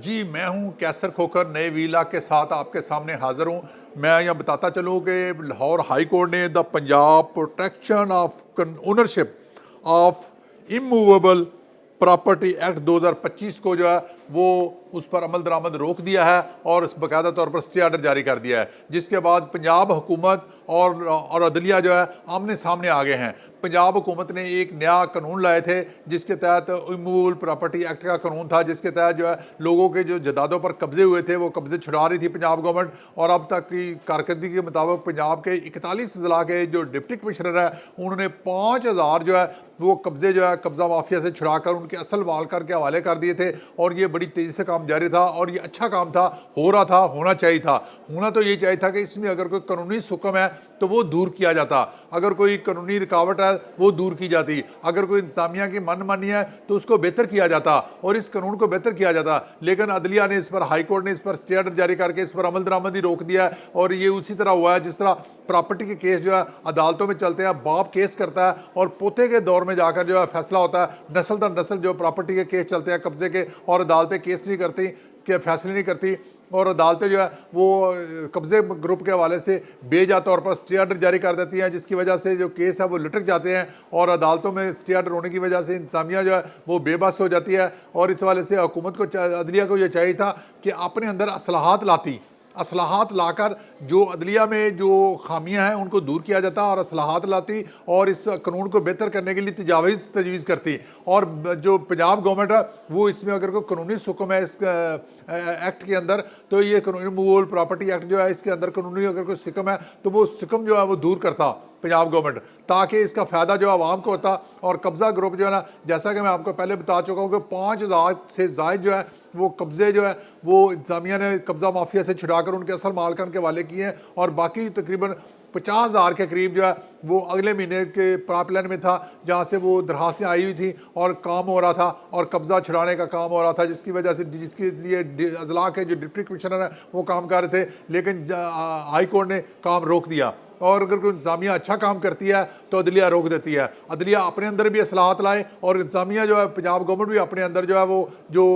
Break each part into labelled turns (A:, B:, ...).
A: جی میں ہوں کیسر کھوکھر نئے ویلا کے ساتھ آپ کے سامنے حاضر ہوں۔ میں یہاں بتاتا چلوں کہ لاہور ہائی کورٹ نے the Punjab protection of ownership of immovable property act 2025 کو جو ہے وہ اس پر عمل درآمد روک دیا ہے اور اس باقاعدہ طور پر اسٹے آرڈر جاری کر دیا ہے، جس کے بعد پنجاب حکومت اور عدلیہ جو ہے آمنے سامنے آ گئے ہیں۔ پنجاب حکومت نے ایک نیا قانون لائے تھے جس کے تحت اموویبل پراپرٹی ایکٹ کا قانون تھا، جس کے تحت جو ہے لوگوں کے جو جائیدادوں پر قبضے ہوئے تھے وہ قبضے چھڑا رہی تھی پنجاب گورنمنٹ، اور اب تک کی کارکردگی کے مطابق پنجاب کے 41 اضلاع کے جو ڈپٹی کمشنر ہیں انہوں نے 5000 جو ہے وہ قبضے جو ہے قبضہ مافیا سے چھڑا کر ان کے اصل مالکان کے حوالے کر دیے تھے، اور یہ بڑی تیزی سے کام جاری تھا اور یہ اچھا کام تھا، ہو رہا تھا، ہونا چاہیے تھا۔ ہونا تو یہ چاہیے تھا کہ اس میں اگر کوئی قانونی حکم ہے تو وہ دور کیا جاتا، اگر کوئی قانونی رکاوٹ ہے وہ دور کی جاتی، اگر کوئی انتظامیہ کی من مانی ہے تو اس کو بہتر کیا جاتا اور اس قانون کو بہتر کیا جاتا۔ لیکن عدلیہ نے اس پر، ہائی کورٹ نے اس پر اسٹے آرڈر جاری کر کے اس پر عمل درآمد ہی روک دیا ہے، اور یہ اسی طرح ہوا ہے جس طرح پراپرٹی کے کیس جو ہے عدالتوں میں چلتے ہیں، باپ کیس کرتا ہے اور پوتے کے دور میں جا کر جو ہے فیصلہ ہوتا ہے، نسل در نسل جو پراپرٹی کے کیس چلتے ہیں قبضے کے، اور عدالتیں کیس نہیں کرتی کہ فیصلے نہیں کرتی، اور عدالتیں جو ہے وہ قبضے گروپ کے حوالے سے بے جا طور پر اسٹے آرڈر جاری کر دیتی ہیں، جس کی وجہ سے جو کیس ہے وہ لٹک جاتے ہیں، اور عدالتوں میں اسٹے آرڈر ہونے کی وجہ سے انتظامیہ جو ہے وہ بے بس ہو جاتی ہے۔ اور اس حوالے سے حکومت کو، عدلیہ کو یہ چاہیے تھا کہ اپنے اندر اصلاحات لا کر جو عدلیہ میں جو خامیاں ہیں ان کو دور کیا جاتا اور اصلاحات لاتی اور اس قانون کو بہتر کرنے کے لیے تجویز کرتی۔ اور جو پنجاب گورنمنٹ ہے وہ اس میں اگر کوئی قانونی حکم ہے اس ایکٹ کے اندر تو یہ قانونی موویبل پراپرٹی ایکٹ جو ہے اس کے اندر قانونی اگر کوئی حکم ہے تو وہ حکم جو ہے وہ دور کرتا پنجاب گورنمنٹ، تاکہ اس کا فائدہ جو عوام کو ہوتا، اور قبضہ گروپ جو ہے نا، جیسا کہ میں آپ کو پہلے بتا چکا ہوں کہ 5000 سے زائد جو ہے وہ قبضے جو ہے وہ انتظامیہ نے قبضہ مافیا سے چھڑا کر ان کے اصل مالکان کے حوالے کیے ہیں، اور باقی تقریباً 50,000 کے قریب جو ہے وہ اگلے مہینے کے پراپ لائن میں تھا، جہاں سے وہ درخواستیں آئی ہوئی تھیں اور کام ہو رہا تھا اور قبضہ چھڑانے کا کام ہو رہا تھا، جس کی وجہ سے جس کے لیے اضلاع کے جو ڈپٹی کمشنر ہیں وہ کام کر رہے تھے، لیکن ہائی کورٹ نے کام روک دیا۔ اور اگر کوئی انتظامیہ اچھا کام کرتی ہے تو عدلیہ روک دیتی ہے، عدلیہ اپنے اندر بھی اصلاحات لائے اور انتظامیہ جو ہے پنجاب گورنمنٹ بھی اپنے اندر جو ہے وہ جو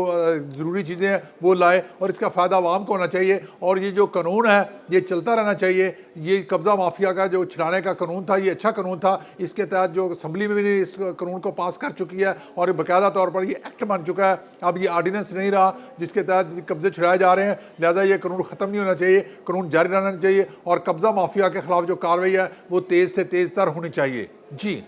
A: ضروری چیزیں ہیں وہ لائے، اور اس کا فائدہ عوام کو ہونا چاہیے، اور یہ جو قانون ہے یہ چلتا رہنا چاہیے۔ یہ قبضہ مافیا کا جو چھڑانے کا قانون تھا یہ اچھا قانون تھا، اس کے تحت جو اسمبلی میں بھی اس قانون کو پاس کر چکی ہے اور باقاعدہ طور پر یہ ایکٹ بن چکا ہے، اب یہ آرڈیننس نہیں رہا جس کے تحت قبضے چھڑائے جا رہے ہیں، لہذا یہ قانون ختم نہیں ہونا چاہیے، قانون جاری رہنا چاہیے، اور قبضہ مافیا کے خلاف جو کارروائی ہے وہ تیز سے تیز تر ہونی چاہیے۔ جی